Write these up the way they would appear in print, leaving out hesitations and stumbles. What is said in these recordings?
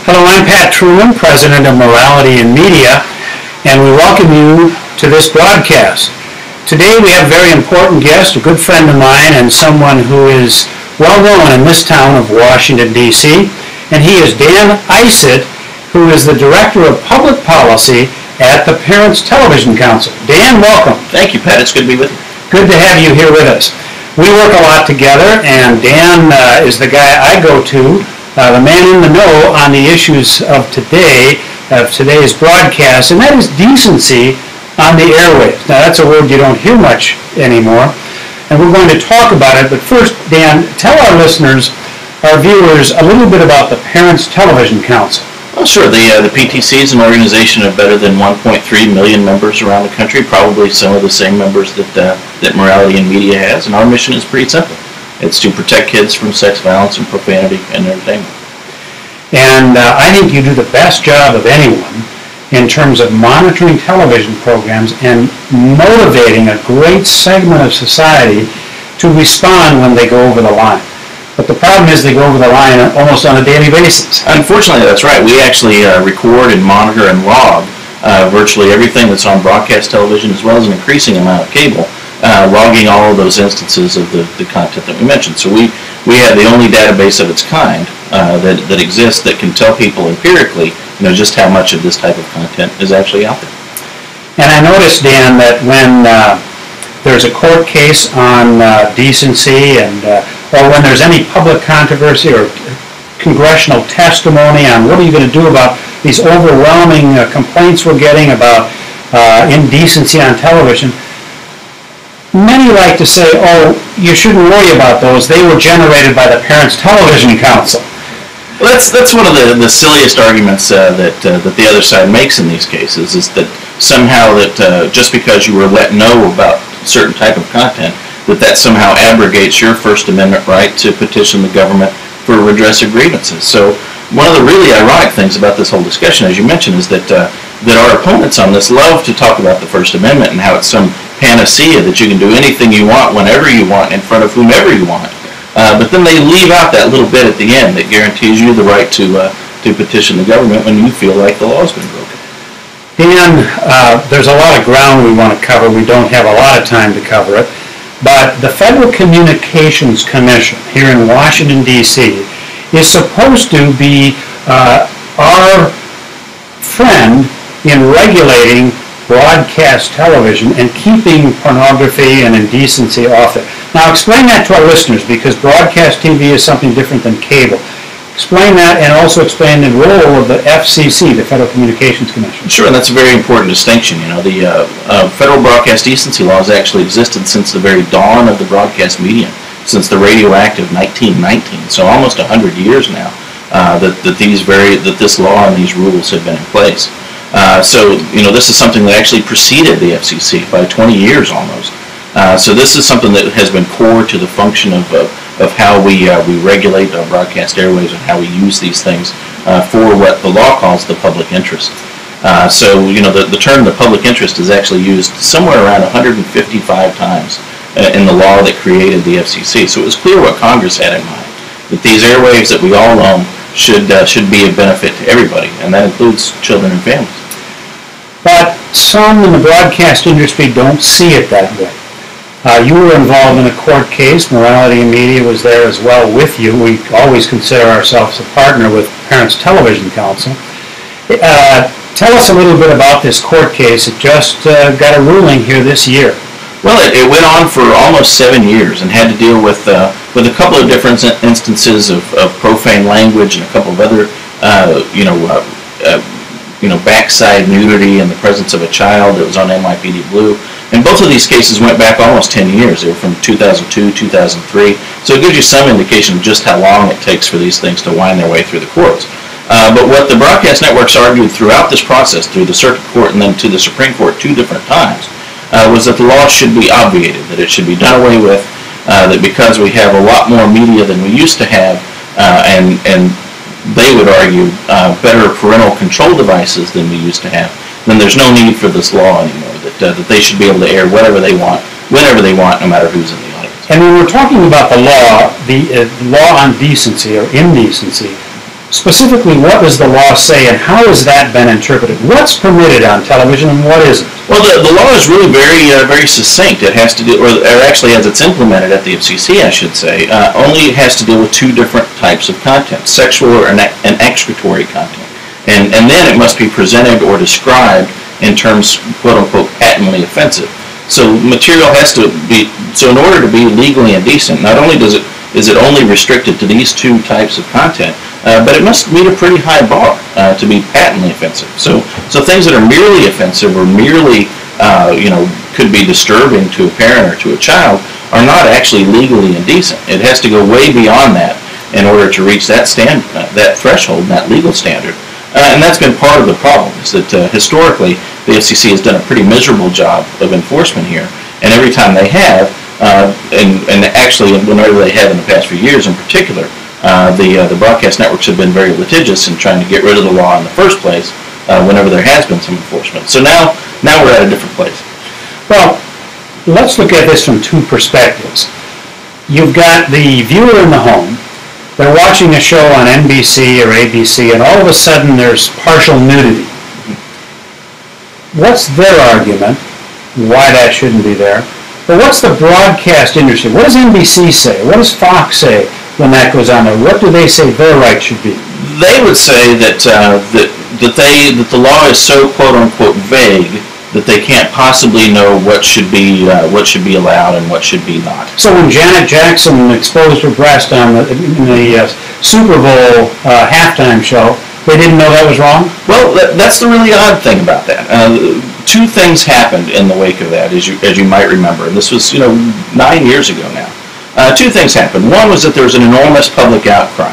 Hello, I'm Pat Truman, President of Morality and Media, and we welcome you to this broadcast. Today we have a very important guest, a good friend of mine, and someone who is well known in this town of Washington, D.C., and he is Dan Isett, who is the Director of Public Policy at the Parents Television Council. Dan, welcome. Thank you, Pat. It's good to be with you. Good to have you here with us. We work a lot together, and Dan is the guy I go to, the man in the know on the issues of today's broadcast, and that is decency on the airwaves. Now, that's a word you don't hear much anymore, and we're going to talk about it. But first, Dan, tell our listeners, our viewers, a little bit about the Parents Television Council. Well, sure. The PTC is an organization of better than 1.3 million members around the country, probably some of the same members that Morality and Media has, and our mission is pretty simple. It's to protect kids from sex violence and profanity and entertainment. And I think you do the best job of anyone in terms of monitoring television programs and motivating a great segment of society to respond when they go over the line. But the problem is they go over the line almost on a daily basis. Unfortunately, that's right. We actually record and monitor and log virtually everything that's on broadcast television, as well as an increasing amount of cable, logging all of those instances of the content that we mentioned. So we have the only database of its kind that exists that can tell people empirically, just how much of this type of content is actually out there. And I noticed, Dan, that when there's a court case on decency or when there's any public controversy or congressional testimony on what are you going to do about these overwhelming complaints we're getting about indecency on television, many like to say, oh, you shouldn't worry about those. They were generated by the Parents Television Council. Well, that's one of the silliest arguments that the other side makes in these cases, is that somehow that just because you were let know about a certain type of content, that somehow abrogates your First Amendment right to petition the government for redress of grievances. So one of the really ironic things about this whole discussion, as you mentioned, is that our opponents on this love to talk about the First Amendment and how it's some panacea that you can do anything you want whenever you want in front of whomever you want. But then they leave out that little bit at the end that guarantees you the right to petition the government when you feel like the law's been broken. Dan, there's a lot of ground we want to cover. We don't have a lot of time to cover it. But the Federal Communications Commission here in Washington, D.C. is supposed to be our friend in regulating broadcast television and keeping pornography and indecency off it. Now explain that to our listeners, because broadcast TV is something different than cable. Explain that, and also explain the role of the FCC, the Federal Communications Commission. Sure, and that's a very important distinction. The federal broadcast decency laws actually existed since the very dawn of the broadcast medium, since the radioactive 1919, so almost 100 years now that this law and these rules have been in place. So this is something that actually preceded the FCC by 20 years almost. So this is something that has been core to the function of how we regulate our broadcast airwaves and how we use these things for what the law calls the public interest. So the term the public interest is actually used somewhere around 155 times in the law that created the FCC. So it was clear what Congress had in mind, that these airwaves that we all own should be a benefit to everybody, and that includes children and families. But some in the broadcast industry don't see it that way. You were involved in a court case. Morality and Media was there as well with you. We always consider ourselves a partner with Parents Television Council. Tell us a little bit about this court case. It just got a ruling here this year. Well, it went on for almost 7 years and had to deal with a couple of different instances of profane language and a couple of other, backside nudity in the presence of a child that was on NYPD Blue. And both of these cases went back almost 10 years. They were from 2002, 2003. So it gives you some indication of just how long it takes for these things to wind their way through the courts. But what the broadcast networks argued throughout this process, through the circuit court and then to the Supreme Court 2 different times, was that the law should be obviated, that it should be done away with, that because we have a lot more media than we used to have, and they would argue better parental control devices than we used to have, then there's no need for this law anymore, that they should be able to air whatever they want, whenever they want, no matter who's in the audience. And when we're talking about the law on decency or indecency, specifically, what does the law say, and how has that been interpreted? What's permitted on television and what isn't? Well, the law is really very succinct. It has to do, or actually as it's implemented at the FCC, I should say, only has to deal with two different types of content, sexual or an excretory content. And then it must be presented or described in terms, quote-unquote, patently offensive. So material has to be, so in order to be legally indecent, not only is it only restricted to these two types of content, but it must meet a pretty high bar to be patently offensive. So things that are merely offensive or merely, could be disturbing to a parent or to a child are not actually legally indecent. It has to go way beyond that in order to reach that threshold, that legal standard. And that's been part of the problem, is that historically the FCC has done a pretty miserable job of enforcement here. And every time they have, and actually whenever they have in the past few years in particular, the broadcast networks have been very litigious in trying to get rid of the law in the first place whenever there has been some enforcement. So now we're at a different place. Well, let's look at this from two perspectives. You've got the viewer in the home. They're watching a show on NBC or ABC, and all of a sudden there's partial nudity. What's their argument? Why that shouldn't be there? But what's the broadcast industry? What does NBC say? What does Fox say when that goes on there? What do they say their right should be? They would say that the law is so quote unquote vague that they can't possibly know what should be allowed and what should be not. So when Janet Jackson exposed her breast on the Super Bowl halftime show, they didn't know that was wrong? Well, that's the really odd thing about that. Two things happened in the wake of that, as you might remember. And this was 9 years ago now. Two things happened. One was that there was an enormous public outcry.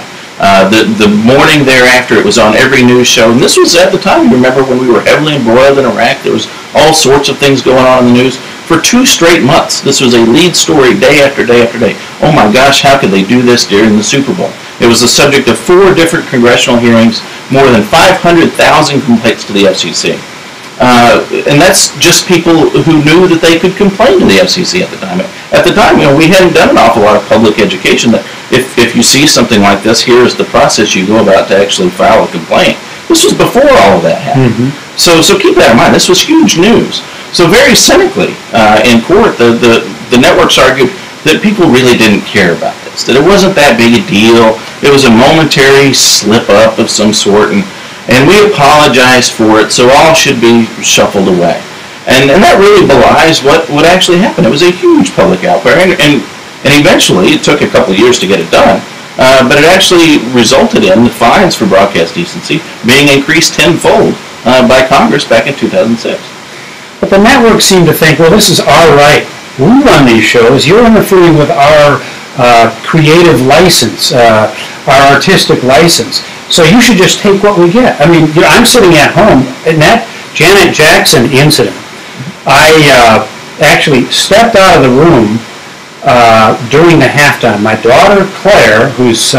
The morning thereafter, it was on every news show. And this was at the time, remember, when we were heavily embroiled in Iraq. There was all sorts of things going on in the news. For 2 straight months, this was a lead story day after day after day. Oh my gosh, how could they do this during the Super Bowl? It was the subject of 4 different congressional hearings, more than 500,000 complaints to the FCC. And that's just people who knew that they could complain to the FCC at the time. At the time, we hadn't done an awful lot of public education that if you see something like this, here's the process you go about to actually file a complaint. This was before all of that happened. Mm-hmm. So keep that in mind. This was huge news. So very cynically, in court, the networks argued that people really didn't care about this, that it wasn't that big a deal. It was a momentary slip-up of some sort, and we apologized for it, so all should be shuffled away. And that really belies what actually happened. It was a huge public outcry, and eventually, it took a couple of years to get it done, but it actually resulted in the fines for broadcast decency being increased tenfold by Congress back in 2006. But the networks seem to think, well, this is our right. We run these shows. You're interfering with our creative license, our artistic license. So you should just take what we get. I mean, I'm sitting at home, and that Janet Jackson incident, I actually stepped out of the room during the halftime. My daughter, Claire, who's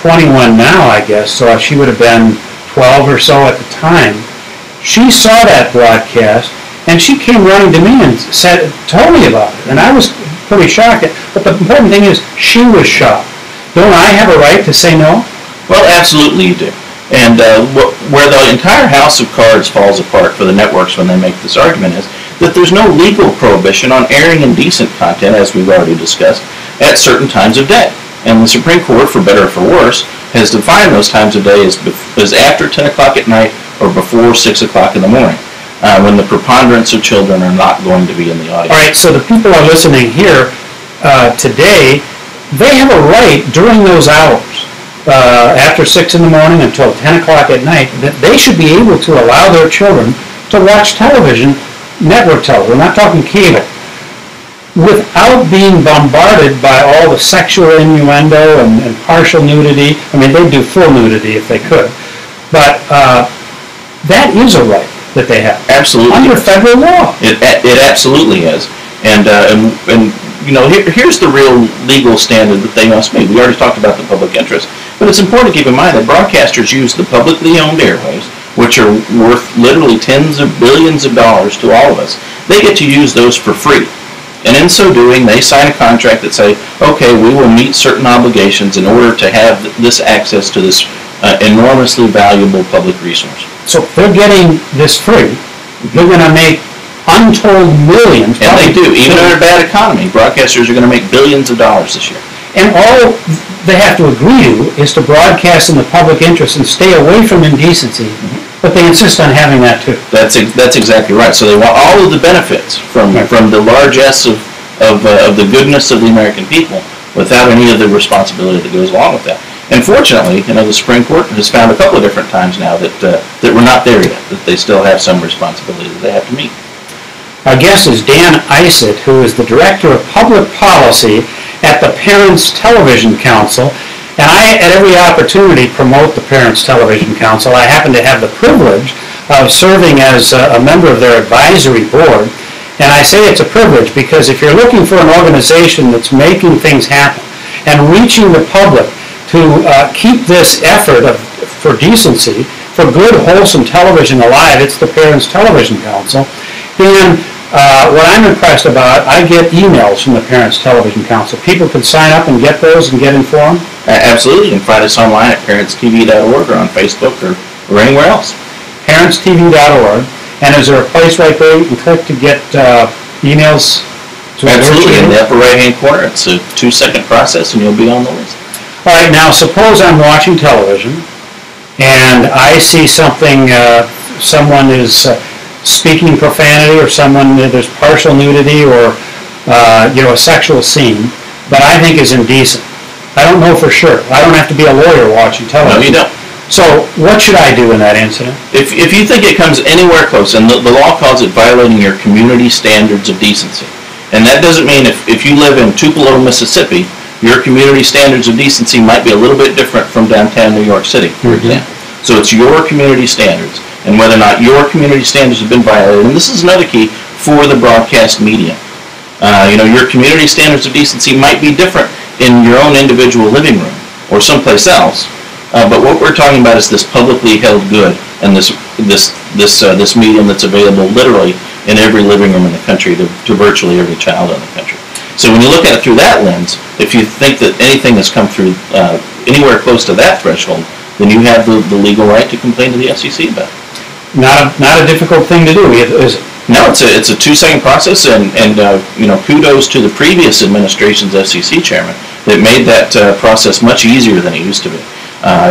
21 now, I guess, so she would have been 12 or so at the time, she saw that broadcast, and she came running to me and told me about it. And I was pretty shocked. But the important thing is, she was shocked. Don't I have a right to say no? Well, absolutely you do. And where the entire house of cards falls apart for the networks when they make this argument is that there's no legal prohibition on airing indecent content, as we've already discussed, at certain times of day. And the Supreme Court, for better or for worse, has defined those times of day as after 10 o'clock at night or before 6 o'clock in the morning, when the preponderance of children are not going to be in the audience. All right, so the people are listening here today, they have a right during those hours, after 6 in the morning until 10 o'clock at night, that they should be able to allow their children to watch television, network television, we're not talking cable, without being bombarded by all the sexual innuendo and partial nudity. I mean, they'd do full nudity if they could. But that is a right that they have. Absolutely. Under federal law. It absolutely is. And here's the real legal standard that they must meet. We already talked about the public interest. But it's important to keep in mind that broadcasters use the publicly owned airwaves, which are worth literally tens of billions of dollars to all of us. They get to use those for free. And in so doing, they sign a contract that say, okay, we will meet certain obligations in order to have this access to this enormously valuable public resource. So if they're getting this free, they're going to make untold millions. And they do. Even in a bad economy, broadcasters are going to make billions of dollars this year. And all they have to agree to is to broadcast in the public interest and stay away from indecency, but they insist on having that too. That's exactly right. So they want all of the benefits from the largesse of the goodness of the American people without any of the responsibility that goes along with that. And fortunately, the Supreme Court has found a couple of different times now that we're not there yet, that they still have some responsibility that they have to meet. Our guest is Dan Isett, who is the Director of Public Policy at the Parents Television Council. And I, at every opportunity, promote the Parents Television Council. I happen to have the privilege of serving as a member of their advisory board. And I say it's a privilege because if you're looking for an organization that's making things happen and reaching the public to keep this effort for decency, for good, wholesome television alive, it's the Parents Television Council. And what I'm impressed about, I get emails from the Parents Television Council. People can sign up and get those and get informed. Absolutely. You can find us online at parentstv.org or on Facebook or anywhere else. Parentstv.org. And is there a place right there you can click to get emails? Absolutely. In the upper right-hand corner, it's a 2-second process and you'll be on the list. All right. Now, suppose I'm watching television and I see something, someone is speaking profanity, or there's partial nudity, or a sexual scene that I think is indecent. I don't know for sure. I don't have to be a lawyer watching television. No, you don't. So what should I do in that incident? If you think it comes anywhere close, and the law calls it violating your community standards of decency, and that doesn't mean if you live in Tupelo, Mississippi, your community standards of decency might be a little bit different from downtown New York City, for example. So it's your community standards, and whether or not your community standards have been violated. And this is another key for the broadcast medium. Your community standards of decency might be different in your own individual living room or someplace else. But what we're talking about is this publicly held good and this medium that's available literally in every living room in the country to virtually every child in the country. So when you look at it through that lens, if you think that anything has come through anywhere close to that threshold, then you have the legal right to complain to the FCC about it. Not a difficult thing to do, is it? No, it's a 2-second process, and kudos to the previous administration's FCC chairman that made that process much easier than it used to be.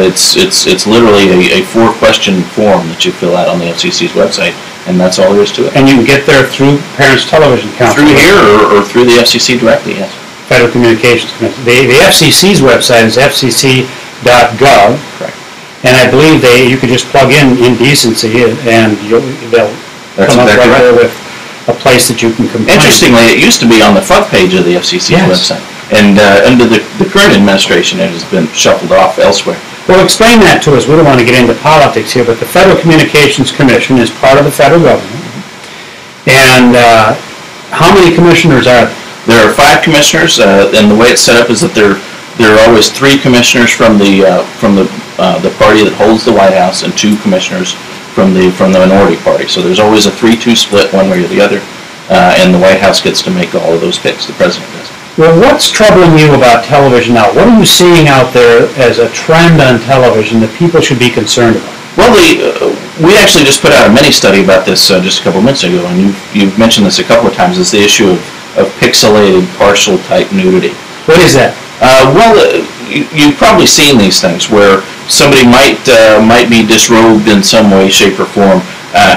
It's literally a 4-question form that you fill out on the FCC's website, and that's all there is to it. And you can get there through Parents Television Council? Through here or through the FCC directly, yes. Federal Communications Commission. The FCC's website is fcc.gov. Correct. And I believe you could just plug in indecency and they'll come up right there with a place that you can complain. Interestingly, it used to be on the front page of the FCC's website. And under the current administration, it has been shuffled off elsewhere. Well, explain that to us. We don't want to get into politics here, but the Federal Communications Commission is part of the federal government. And how many commissioners are there? There are 5 commissioners, and the way it's set up is that there are always 3 commissioners from the party that holds the White House and 2 commissioners from the minority party. So there's always a 3-2 split one way or the other, and the White House gets to make all of those picks. The president does. Well, what's troubling you about television now? What are you seeing out there as a trend on television that people should be concerned about? Well, we actually just put out a mini-study about this just a couple minutes ago, and you've mentioned this a couple of times, is the issue of pixelated, partial-type nudity. What is that? You've probably seen these things where somebody might be disrobed in some way, shape, or form,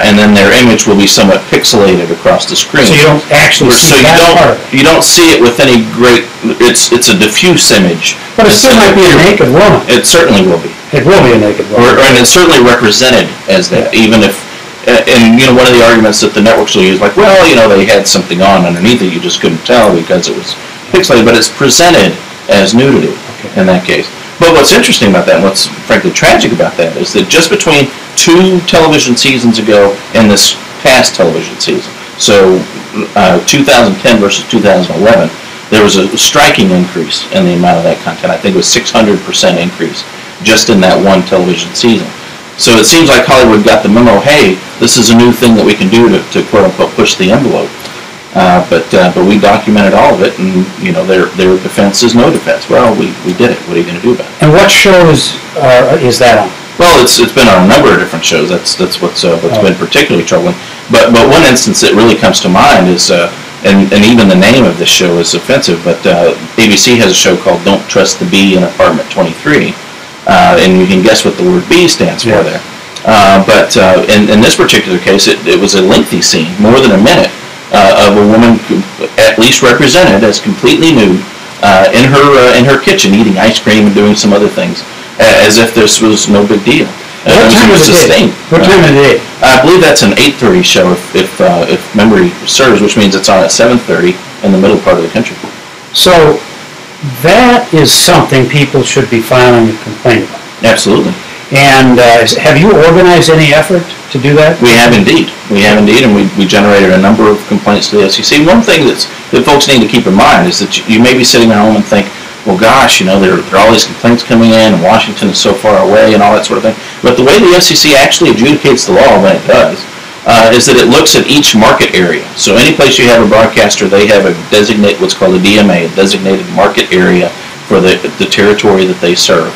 and then their image will be somewhat pixelated across the screen. So you don't actually see that part. You don't see it with any great. It's a diffuse image. But it still might be a naked woman. It certainly will be. It will be a naked woman. And it's certainly represented as that, even if. And one of the arguments that the networks will use, like, well, they had something on underneath it, you just couldn't tell because it was pixelated, but it's presented as nudity in that case. But what's interesting about that, and what's frankly tragic about that, is that just between 2 television seasons ago and this past television season, so 2010 versus 2011, there was a striking increase in the amount of that content. I think it was 600% increase just in that one television season. So it seems like Hollywood got the memo, hey, this is a new thing that we can do to quote-unquote push the envelope. But we documented all of it, and their defense is no defense. Well, we did it. What are you going to do about it? And what shows is that on? Well, it's been on a number of different shows. That's what's been particularly troubling. But one instance that really comes to mind is, and even the name of this show is offensive. But ABC has a show called "Don't Trust the Bee in Apartment 23," and you can guess what the word "bee" stands for there. But in this particular case, it was a lengthy scene, more than a minute, of a woman at least represented as completely nude in her kitchen, eating ice cream and doing some other things, as if this was no big deal. What time of the day? What time of the day? I believe that's an 8:30 show, if memory serves, which means it's on at 7:30 in the middle part of the country. So that is something people should be filing a complaint about. Absolutely. And have you organized any effort to do that? We have indeed. And we generated a number of complaints to the FCC. One thing that folks need to keep in mind is that you may be sitting at home and think, well, gosh, there are all these complaints coming in, and Washington is so far away, and all that sort of thing. But the way the FCC actually adjudicates the law when it does is that it looks at each market area. So any place you have a broadcaster, they have a what's called a DMA, a designated market area for the territory that they serve.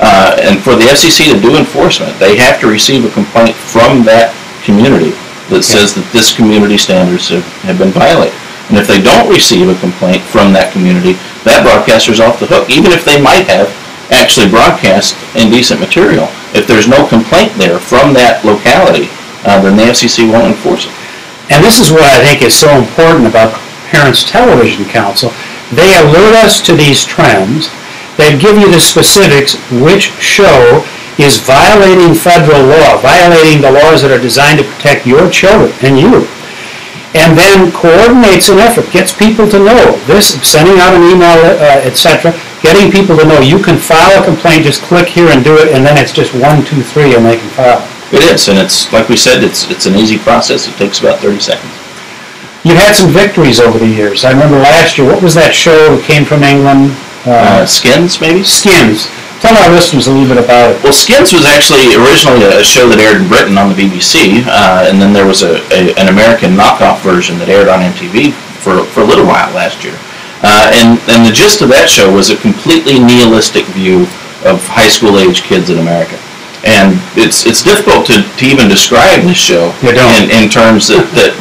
And for the FCC to do enforcement, they have to receive a complaint from that community that says that this community standards have been violated. And if they don't receive a complaint from that community, that broadcaster's off the hook, even if they might have actually broadcast indecent material. If there's no complaint there from that locality, then the FCC won't enforce it. And this is what I think is so important about Parents Television Council. They alert us to these trends. They give you the specifics, which show is violating federal law, violating the laws that are designed to protect your children and you. And then coordinates an effort, gets people to know this, sending out an email, etc., getting people to know you can file a complaint, just click here and do it, and then it's just 1, 2, 3, and they can file it. It is, and it's, like we said, it's an easy process. It takes about 30 seconds. You've had some victories over the years. I remember last year, what was that show that came from England? Skins, maybe? Skins. Tell our listeners a little bit about it. Well, Skins was actually originally a show that aired in Britain on the BBC, and then there was an American knockoff version that aired on MTV for a little while last year. And the gist of that show was a completely nihilistic view of high school age kids in America. And it's difficult to even describe this show in terms that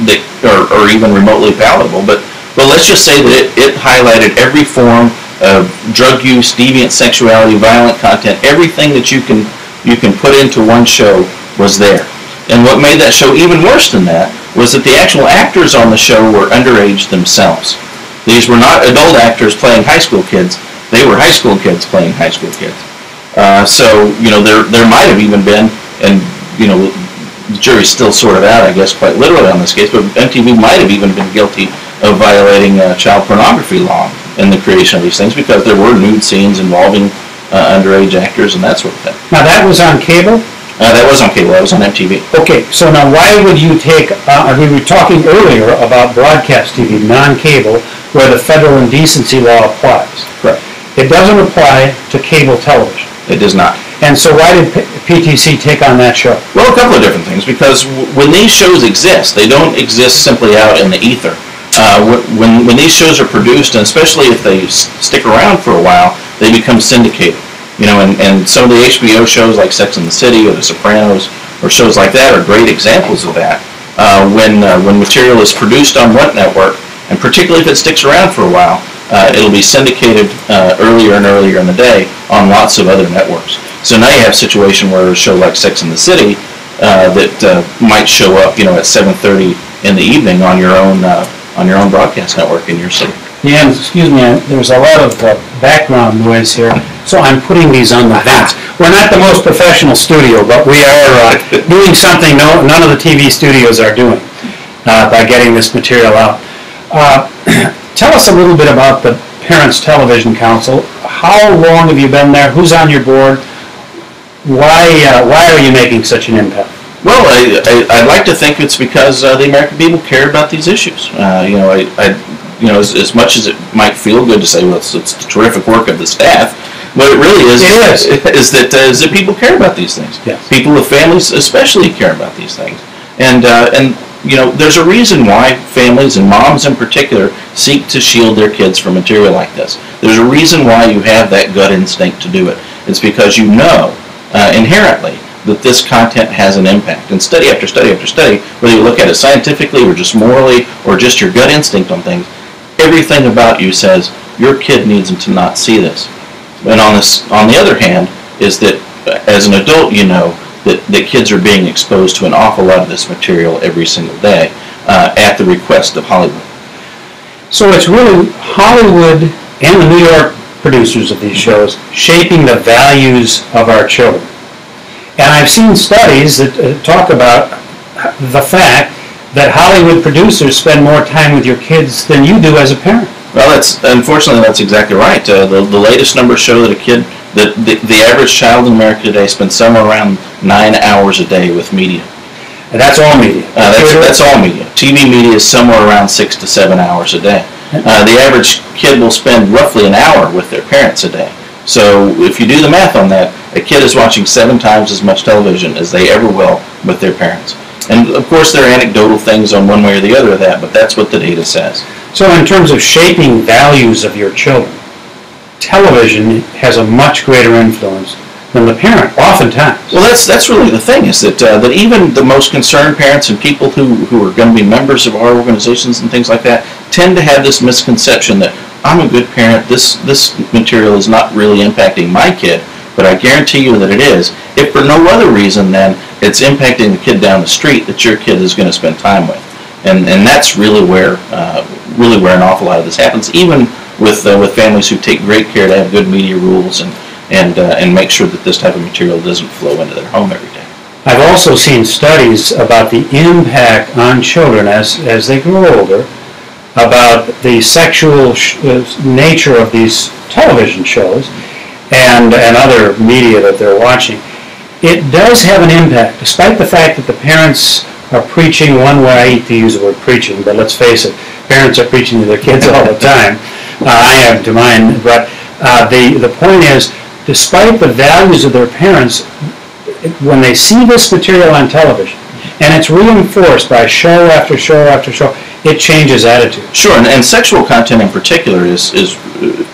are even remotely palatable. But let's just say that it highlighted every form of drug use, deviant sexuality, violent content. Everything that you can put into one show was there. And what made that show even worse than that was that the actual actors on the show were underage themselves. These were not adult actors playing high school kids. They were high school kids playing high school kids. So there might have even been, and the jury's still sort of out, I guess, quite literally on this case, but MTV might have even been guilty of violating child pornography law in the creation of these things, because there were nude scenes involving underage actors and that sort of thing. Now that was on cable? That was on cable. That was on MTV. Okay, so now why would you take, we were talking earlier about broadcast TV, non-cable, where the federal indecency law applies. Correct. It doesn't apply to cable television. It does not. And so why did PTC take on that show? Well, a couple of different things, because when these shows exist, they don't exist simply out in the ether. When these shows are produced, and especially if they stick around for a while, they become syndicated. And some of the HBO shows like Sex and the City or The Sopranos or shows like that are great examples of that. When material is produced on one network, and particularly if it sticks around for a while, it'll be syndicated earlier and earlier in the day on lots of other networks. So now you have a situation where a show like Sex and the City that might show up, at 7:30 in the evening on your own broadcast network in your city. Yeah, excuse me, there's a lot of background noise here, so I'm putting these on the vents. We're not the most professional studio, but we are doing something none of the TV studios are doing by getting this material out. Tell us a little bit about the Parents Television Council. How long have you been there? Who's on your board? Why are you making such an impact? Well, I'd like to think it's because the American people care about these issues. As much as it might feel good to say, well, it's the terrific work of the staff, what it really is that people care about these things. Yes. People with families especially care about these things. And there's a reason why families, and moms in particular, seek to shield their kids from material like this. There's a reason why you have that gut instinct to do it. It's because you know inherently that this content has an impact. And study after study after study, whether you look at it scientifically or just morally or just your gut instinct on things, everything about you says your kid needs to not see this. And on the other hand, is that as an adult, you know that kids are being exposed to an awful lot of this material every single day at the request of Hollywood. So it's really Hollywood and the New York producers of these shows shaping the values of our children. And I've seen studies that talk about the fact that Hollywood producers spend more time with your kids than you do as a parent. Well, unfortunately that's exactly right. The latest numbers show that the average child in America today spends somewhere around 9 hours a day with media. And that's all media. That's all media. TV media is somewhere around 6 to 7 hours a day. The average kid will spend roughly an hour with their parents a day. So if you do the math on that, a kid is watching 7 times as much television as they ever will with their parents. And of course there are anecdotal things on one way or the other of that, but that's what the data says. So in terms of shaping values of your children, television has a much greater influence than the parent, oftentimes. Well, that's really the thing, is that even the most concerned parents and people who are going to be members of our organizations and things like that tend to have this misconception that I'm a good parent, this material is not really impacting my kid, but I guarantee you that it is. If for no other reason than it's impacting the kid down the street that your kid is going to spend time with. And that's really where an awful lot of this happens, even with families who take great care to have good media rules and make sure that this type of material doesn't flow into their home every day. I've also seen studies about the impact on children as they grow older, about the sexual nature of these television shows and other media that they're watching. It does have an impact, despite the fact that the parents are preaching one way. I hate to use the word preaching, but let's face it, parents are preaching to their kids all the time. I have to mine, but the point is, despite the values of their parents, when they see this material on television, and it's reinforced by show after show after show, it changes attitude. Sure, and sexual content in particular is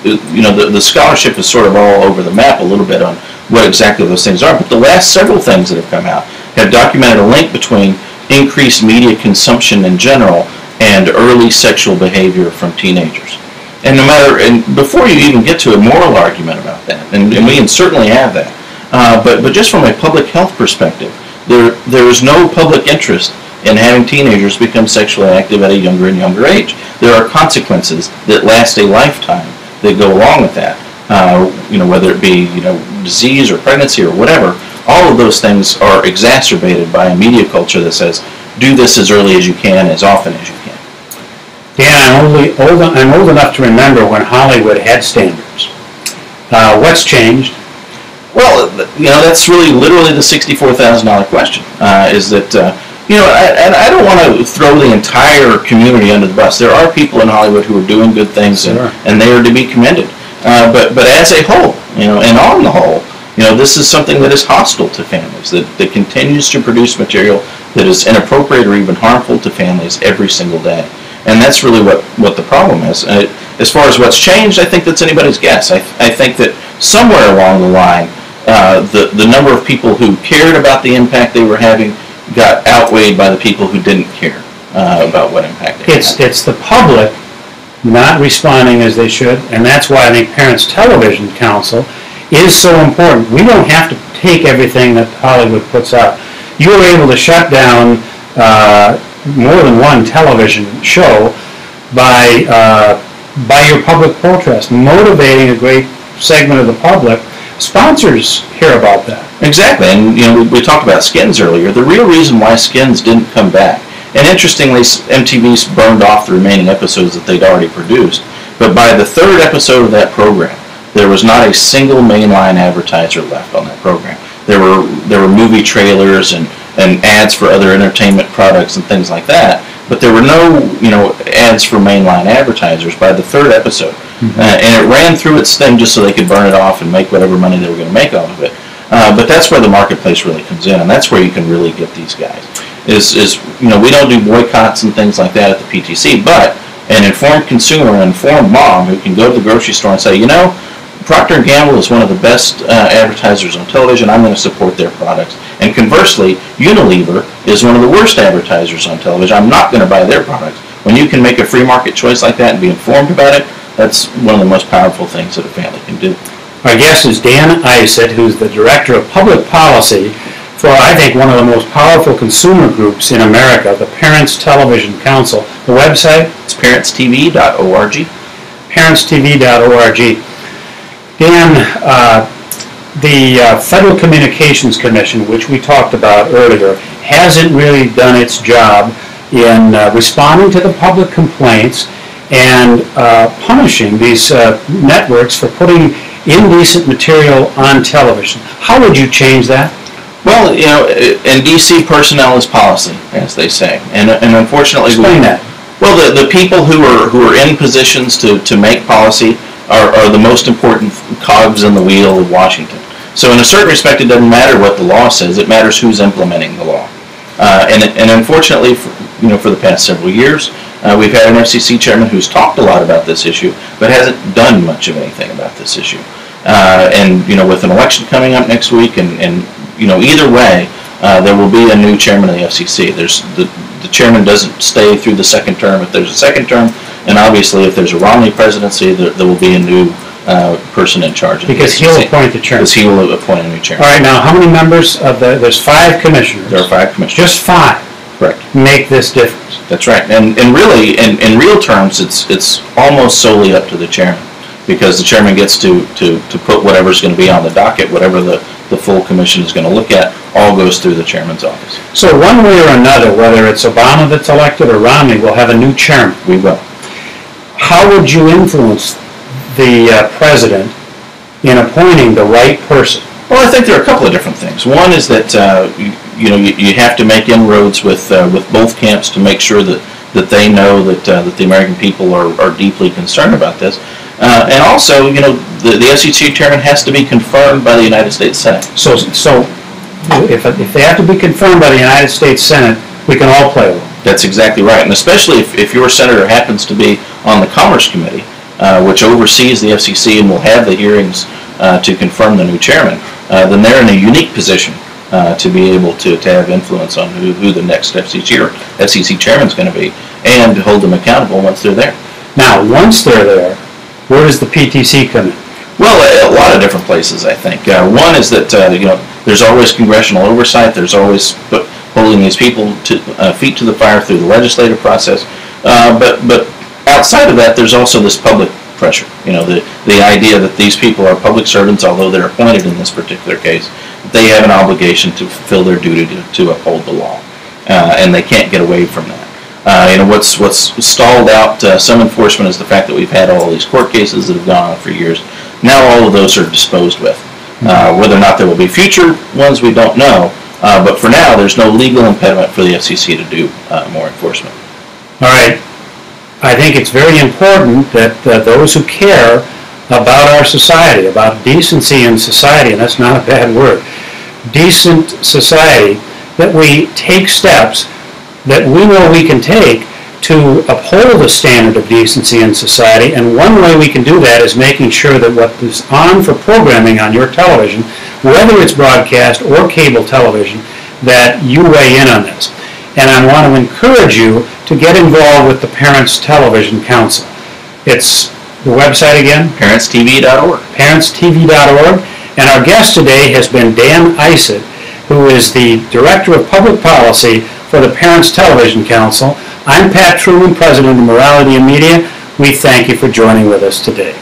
the scholarship is sort of all over the map a little bit on what exactly those things are, but the last several things that have come out have documented a link between increased media consumption in general and early sexual behavior from teenagers. And before you even get to a moral argument about that, and we can certainly have that, but just from a public health perspective, there is no public interest in having teenagers become sexually active at a younger and younger age. There are consequences that last a lifetime that go along with that. Whether it be disease or pregnancy or whatever, all of those things are exacerbated by a media culture that says, do this as early as you can, as often as you can. Yeah, I'm old enough to remember when Hollywood had standards. What's changed? Well, that's really literally the $64,000 question. Is that and I don't want to throw the entire community under the bus. There are people in Hollywood who are doing good things, sure, and they are to be commended. But as a whole, and on the whole, this is something that is hostile to families, that continues to produce material that is inappropriate or even harmful to families every single day. And that's really what the problem is. As far as what's changed, I think that's anybody's guess. I think that somewhere along the line, the number of people who cared about the impact they were having got outweighed by the people who didn't care about what impact they had. It's the public not responding as they should, and that's why I think Parents Television Council is so important. We don't have to take everything that Hollywood puts out. You were able to shut down more than one television show by your public protest, motivating a great segment of the public. Sponsors hear about that. Exactly, and we talked about Skins earlier. The real reason why Skins didn't come back, and interestingly, MTV burned off the remaining episodes that they'd already produced, but by the third episode of that program, there was not a single mainline advertiser left on that program. There were movie trailers and ads for other entertainment products and things like that, but there were no ads for mainline advertisers by the third episode. Mm-hmm. And it ran through its thing just so they could burn it off and make whatever money they were going to make off of it. But that's where the marketplace really comes in, and that's where you can really get these guys. is we don't do boycotts and things like that at the PTC, but an informed consumer, an informed mom who can go to the grocery store and say, Procter & Gamble is one of the best advertisers on television. I'm going to support their products. And conversely, Unilever is one of the worst advertisers on television. I'm not going to buy their products. When you can make a free market choice like that and be informed about it, that's one of the most powerful things that a family can do. Our guest is Dan Isett, who's the Director of Public Policy for, I think, one of the most powerful consumer groups in America, the Parents Television Council. The website? It's parentstv.org. Parentstv.org. Dan, the Federal Communications Commission, which we talked about earlier, hasn't really done its job in responding to the public complaints and punishing these networks for putting indecent material on television. How would you change that? Well, in D.C., personnel is policy, as they say, and unfortunately, explain that. Well, the people who are in positions to make policy are the most important cogs in the wheel of Washington. So, in a certain respect, it doesn't matter what the law says; it matters who's implementing the law. And unfortunately, for the past several years, we've had an FCC chairman who's talked a lot about this issue, but hasn't done much of anything about this issue. And with an election coming up next week, and either way, there will be a new chairman of the FCC. The chairman doesn't stay through the second term if there's a second term, and obviously if there's a Romney presidency, there will be a new person in charge of because the FCC. He'll appoint the chairman. Because he will appoint a new chairman. All right, now how many members of there's 5 commissioners. There are 5 commissioners. Just 5. Correct. Make this difference. That's right. And really, in real terms, it's almost solely up to the chairman, because the chairman gets to put whatever's going to be on the docket, whatever the full commission is going to look at, all goes through the chairman's office. So one way or another, whether it's Obama that's elected or Romney, will have a new chairman. We will. How would you influence the president in appointing the right person? Well, I think there are a couple of different things. One is that you have to make inroads with both camps to make sure that they know that the American people are deeply concerned about this. And also, the FCC chairman has to be confirmed by the United States Senate. So if they have to be confirmed by the United States Senate, we can all play a role. That's exactly right. And especially if your senator happens to be on the Commerce Committee, which oversees the FCC and will have the hearings to confirm the new chairman, then they're in a unique position to be able to have influence on who the next FCC chairman is going to be, and to hold them accountable once they're there. Now, once they're there, where does the PTC come in? Well, a lot of different places, I think. One is that there's always congressional oversight. There's always holding these people feet to the fire through the legislative process. But outside of that, there's also this public pressure. The idea that these people are public servants, although they're appointed in this particular case, they have an obligation to fulfill their duty to uphold the law, and they can't get away from that. What's stalled out some enforcement is the fact that we've had all these court cases that have gone on for years. Now all of those are disposed with. Whether or not there will be future ones, we don't know. But for now, there's no legal impediment for the FCC to do more enforcement. All right. I think it's very important that those who care about our society, about decency in society, and that's not a bad word, decent society, that we take steps that we know we can take to uphold the standard of decency in society. And one way we can do that is making sure that what is on for programming on your television, whether it's broadcast or cable television, that you weigh in on this. And I want to encourage you to get involved with the Parents Television Council. It's the website again? ParentsTV.org. ParentsTV.org. And our guest today has been Dan Isett, who is the Director of Public Policy for the Parents Television Council. I'm Pat Truman, President of Morality and Media. We thank you for joining with us today.